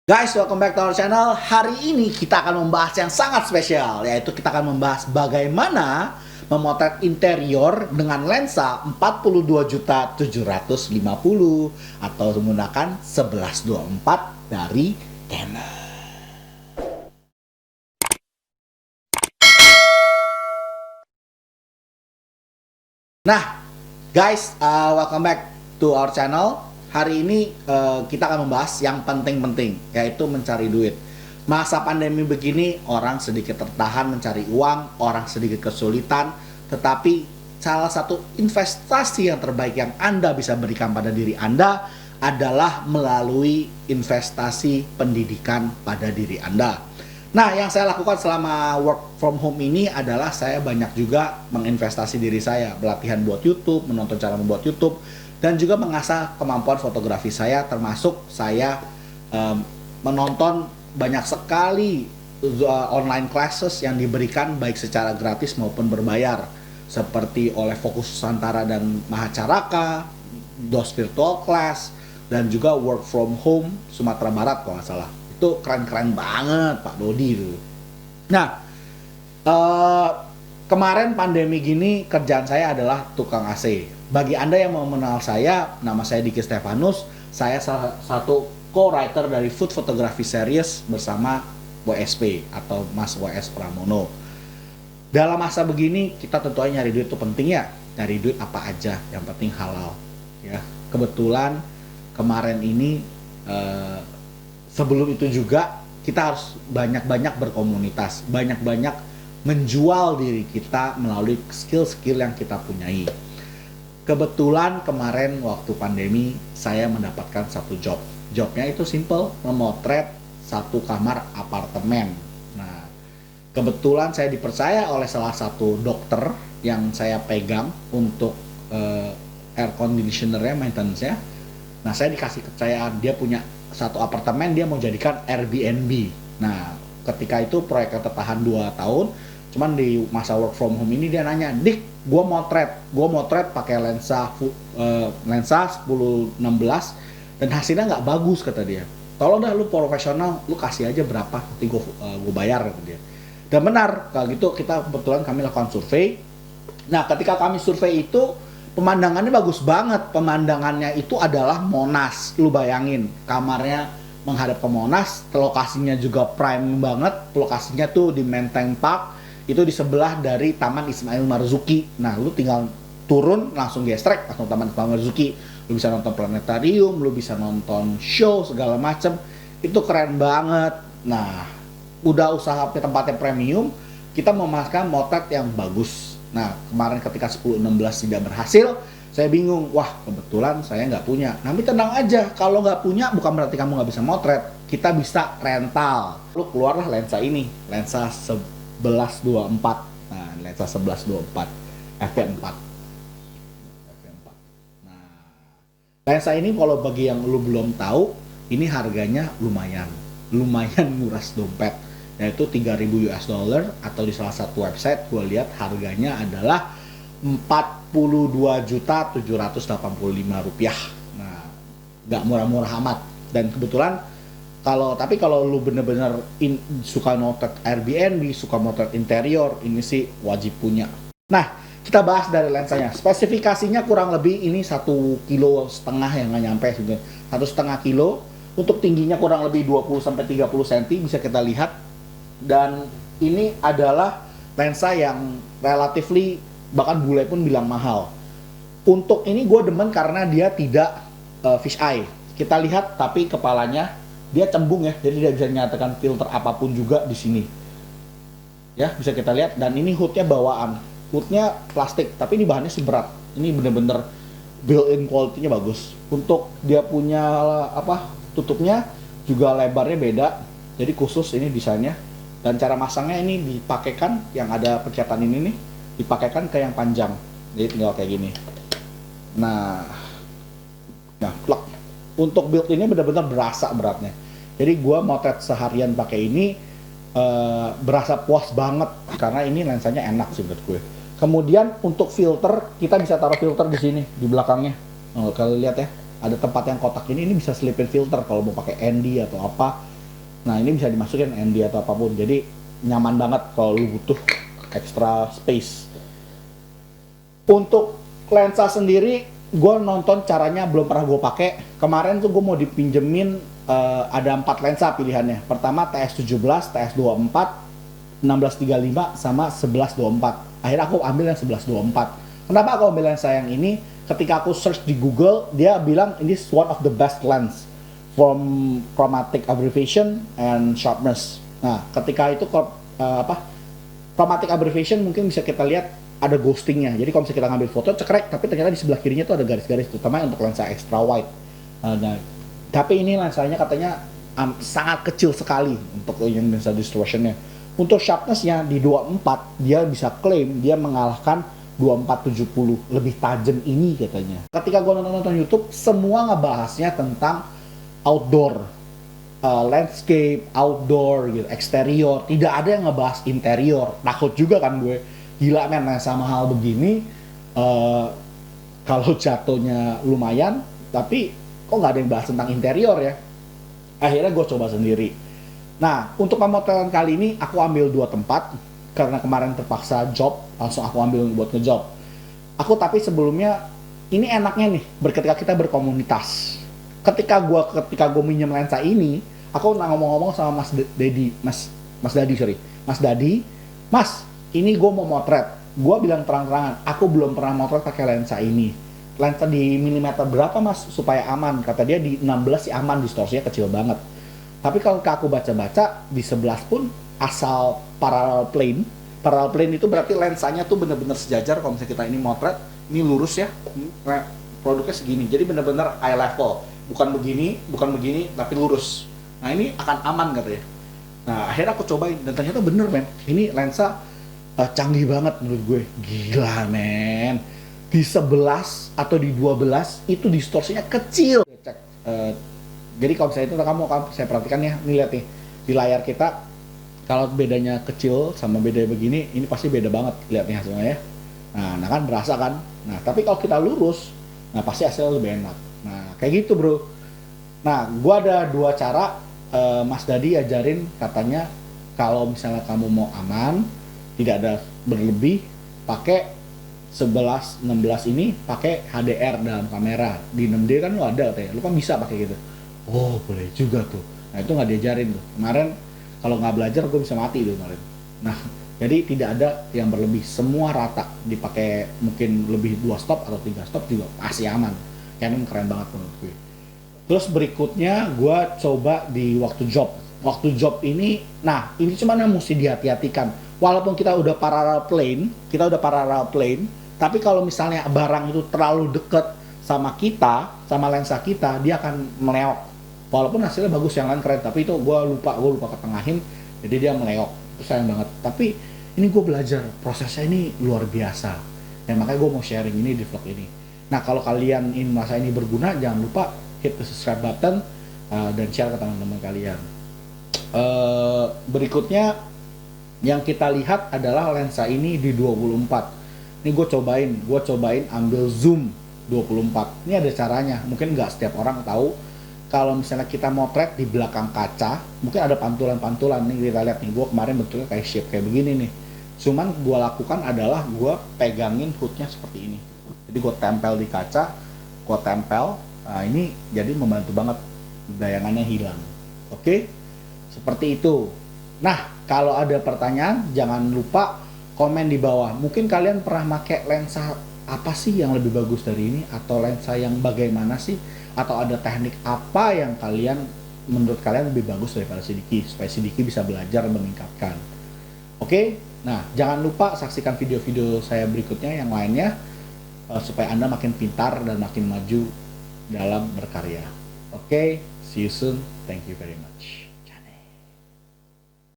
Guys, welcome back to our channel. Hari ini kita akan membahas yang sangat spesial, yaitu kita akan membahas bagaimana memotret interior dengan lensa 42.750 atau menggunakan 1124 dari Canon. Nah, guys, welcome back to our channel. Hari ini kita akan membahas yang penting-penting, yaitu mencari duit. Masa pandemi begini, orang sedikit tertahan mencari uang, orang sedikit kesulitan, tetapi salah satu investasi yang terbaik yang Anda bisa berikan pada diri Anda adalah melalui investasi pendidikan pada diri Anda. Nah, yang saya lakukan selama work from home ini adalah saya banyak juga menginvestasi diri saya, pelatihan buat YouTube, menonton cara membuat YouTube, dan juga mengasah kemampuan fotografi saya, termasuk saya menonton banyak sekali online classes yang diberikan baik secara gratis maupun berbayar, seperti oleh Fokus Nusantara dan Mahacaraka, DOS Virtual Class, dan juga Work from Home Sumatera Barat kalau nggak salah. Itu keren-keren banget Pak Dodi itu. Nah, kemarin pandemi gini kerjaan saya adalah tukang AC. Bagi Anda yang mau mengenal saya, nama saya Diki Stefanus. Saya salah satu co-writer dari Food Photography Series bersama WSP atau Mas WS Pramono. Dalam masa begini, kita tentunya nyari duit itu penting ya. Nyari duit apa aja, yang penting halal. Ya, kebetulan kemarin ini sebelum itu juga kita harus banyak-banyak berkomunitas, banyak-banyak menjual diri kita melalui skill-skill yang kita punyai. Kebetulan kemarin waktu pandemi saya mendapatkan satu job. Jobnya itu simple, memotret satu kamar apartemen. Nah, kebetulan saya dipercaya oleh salah satu dokter yang saya pegang untuk air conditioner-nya, maintenance-nya. Nah, saya dikasih kepercayaan, dia punya satu apartemen, dia mau jadikan Airbnb. Nah, ketika itu proyeknya tertahan 2 tahun, cuman di masa work from home ini dia nanya, Dik, gue motret pakai lensa 10-16 dan hasilnya nggak bagus kata dia. Tolong dah lu profesional, lu kasih aja berapa, nanti gue bayar kata dia. Dan benar, kalau gitu kita kebetulan kami lakukan survei. Nah, ketika kami survei itu pemandangannya bagus banget. Pemandangannya itu adalah Monas. Lu bayangin, kamarnya menghadap ke Monas, lokasinya juga prime banget. Lokasinya tuh di Menteng Park, itu di sebelah dari Taman Ismail Marzuki. Nah, lu tinggal turun langsung gestrek langsung Taman Ismail Marzuki. Lu bisa nonton planetarium, lu bisa nonton show segala macem. Itu keren banget. Nah, udah usaha tempatnya premium, kita memastikan motret yang bagus. Nah, kemarin ketika 10-16 tidak berhasil, saya bingung. Wah, kebetulan saya nggak punya. Tapi tenang aja, kalau nggak punya bukan berarti kamu nggak bisa motret. Kita bisa rental. Lu keluarlah lensa ini, lensa 1124. Nah, lensa 1124 f4. Nah, lensa ini kalau bagi yang lu belum tahu, ini harganya lumayan nguras dompet, yaitu 3.000 US dollar, atau di salah satu website gue lihat harganya adalah 42.785 rupiah. Nah, nggak murah-murah amat. Dan kebetulan kalau lu bener-bener suka motret Airbnb, suka motret interior, ini sih wajib punya. Nah, kita bahas dari lensanya. Spesifikasinya kurang lebih ini 1,5 kilo yang nggak nyampe, 1,5 kilo. Untuk tingginya kurang lebih 20-30 cm bisa kita lihat. Dan ini adalah lensa yang relatively, bahkan bule pun bilang mahal. Untuk ini gue demen karena dia tidak fish eye. Kita lihat, tapi kepalanya dia cembung ya, jadi dia bisa nyatakan filter apapun juga di sini. Ya, bisa kita lihat. Dan ini hoodnya bawaan. Hoodnya plastik, tapi ini bahannya seberat. Ini bener-bener built-in quality-nya bagus. Untuk dia punya tutupnya juga lebarnya beda. Jadi khusus ini desainnya. Dan cara masangnya ini dipakaikan, yang ada pencetan ini nih, dipakaikan ke yang panjang. Jadi tinggal kayak gini. Nah, plug. Untuk build ini benar-benar berasa beratnya. Jadi gue motret seharian pakai ini berasa puas banget karena ini lensanya enak sih menurut gue. Kemudian untuk filter, kita bisa taruh filter di sini di belakangnya. Kalau lihat ya, ada tempat yang kotak ini bisa selipin filter kalau mau pakai ND atau apa. Nah ini bisa dimasukin ND atau apapun, jadi nyaman banget kalau lu butuh extra space. Untuk lensa sendiri, gue nonton caranya belum pernah gue pakai. Kemarin tuh gue mau dipinjemin, ada 4 lensa pilihannya. Pertama TS17, TS24, 1635 sama 1124. Akhirnya aku ambil yang 1124. Kenapa aku ambil lensa yang ini? Ketika aku search di Google, dia bilang ini one of the best lens from chromatic aberration and sharpness. Nah, ketika itu chromatic aberration mungkin bisa kita lihat ada ghostingnya. Jadi kalau misalnya kita ngambil foto cekrek, tapi ternyata di sebelah kirinya tuh ada garis-garis, terutama untuk lensa extra wide. Nah, tapi ini lensanya katanya sangat kecil sekali untuk yang lensa distortionnya. Untuk sharpnessnya di 24 dia bisa klaim dia mengalahkan 2470, lebih tajam ini katanya. Ketika gue nonton YouTube, semua ngebahasnya tentang outdoor, landscape, outdoor gitu, eksterior. Tidak ada yang ngebahas interior. Takut juga kan gue, gila men, lensa mahal begini, kalau jatuhnya lumayan, tapi kok nggak ada yang bahas tentang interior ya. Akhirnya gue coba sendiri. Nah, untuk pemotretan kali ini aku ambil 2 tempat karena kemarin terpaksa job, langsung aku ambil buat ngejob. Aku tapi sebelumnya ini enaknya nih, ketika kita berkomunitas. Ketika gue minjem lensa ini, aku ngomong-ngomong sama Mas Dedi, Mas Dadi, Mas, ini gue mau motret. Gue bilang terang-terangan, aku belum pernah motret pakai lensa ini. Lensa di milimeter berapa Mas supaya aman? Kata dia di 16 sih aman, distorsinya kecil banget. Tapi kalau aku baca-baca di 11 pun asal parallel plane itu berarti lensanya tuh bener-bener sejajar. Kalau misalnya kita ini motret, ini lurus ya, produknya segini. Jadi bener-bener eye level, bukan begini, tapi lurus. Nah ini akan aman katanya. Nah akhirnya aku cobain dan ternyata bener men, ini lensa canggih banget menurut gue. Gila men, di 11 atau di 12 itu distorsinya kecil. Cek. Jadi kalau misalnya itu saya perhatikan ya, nih lihat nih di layar kita, kalau bedanya kecil sama beda begini, ini pasti beda banget lihat nih hasilnya ya. Nah kan berasa kan. Nah tapi kalau kita lurus, nah pasti hasilnya lebih enak. Nah kayak gitu bro. Nah gua ada 2 cara. Mas Dadi ajarin katanya kalau misalnya kamu mau aman, tidak ada berlebih, pakai 11 16 ini pakai HDR dalam kamera. Di 6D kan lo ada katanya, lo kan bisa pakai gitu. Oh boleh juga tuh. Nah itu nggak diajarin tuh kemarin. Kalau nggak belajar gue bisa mati tuh kemarin. Nah jadi tidak ada yang berlebih, semua rata. Dipakai mungkin lebih 2 stop atau 3 stop juga masih aman. Canon keren banget menurut gue. Terus berikutnya gue coba di waktu job. Waktu job ini, nah ini cuman yang mesti dihati-hatikan. Walaupun kita udah parallel plane, tapi kalau misalnya barang itu terlalu deket sama kita, sama lensa kita, dia akan meleok. Walaupun hasilnya bagus, yang lain keren, tapi itu gue lupa ketengahin, jadi dia meleok. Itu sayang banget. Tapi ini gue belajar, prosesnya ini luar biasa. Ya makanya gue mau sharing ini di vlog ini. Nah kalau kalian merasa ini berguna, jangan lupa hit the subscribe button dan share ke teman-teman kalian. Berikutnya yang kita lihat adalah lensa ini di 24. Ini gue cobain ambil zoom 24. Ini ada caranya, mungkin nggak setiap orang tahu. Kalau misalnya kita motret di belakang kaca, mungkin ada pantulan-pantulan nih, kita lihat nih, gue kemarin bentuknya kayak shape kayak begini nih. Cuman gue lakukan adalah gue pegangin hoodnya seperti ini. Jadi gue tempel di kaca, nah ini jadi membantu banget bayangannya hilang. Oke, seperti itu. Nah, kalau ada pertanyaan, jangan lupa komen di bawah. Mungkin kalian pernah pakai lensa apa sih yang lebih bagus dari ini, atau lensa yang bagaimana sih, atau ada teknik apa yang menurut kalian lebih bagus daripada Sidiki, supaya Sidiki bisa belajar meningkatkan. Oke, nah jangan lupa saksikan video-video saya berikutnya yang lainnya, supaya Anda makin pintar dan makin maju dalam berkarya. Oke, see you soon, thank you very much.